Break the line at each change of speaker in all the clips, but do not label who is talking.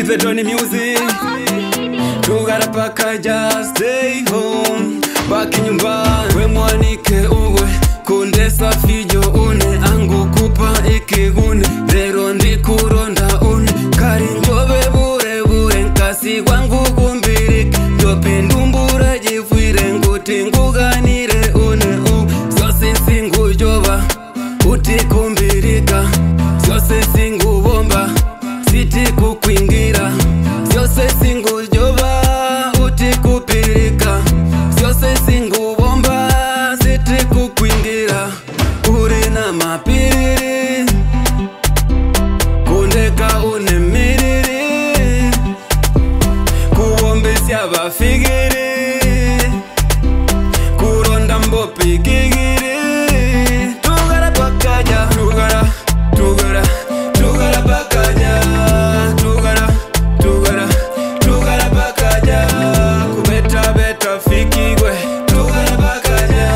the Tony music. Tugara paka just stay home. Baki nyumbani, we mwanike uwe kundesa fijo une angu kupa ikigune lero ndi kuronda une karingobe bure bure nkasi wangu kumbirike jopindumbura jifwire nguti nguganire une zose singu joba uti kumbirika zose singu bomba siti kukwingira zose singu joba uti kupirika zose singu bomba siti kukwingira uri na mapiriri kundeka unemiriri kuwombesi abafigiri kuronda mbopi gigiri tugara pakaja tugara pakaja tugara pakaja kubeta fikigwe tugara pakaja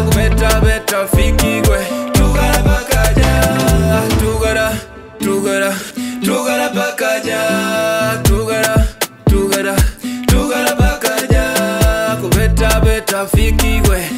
kubeta fikigwe tugara pakaja tugara pakaja tugara pakaja kubeta fikigwe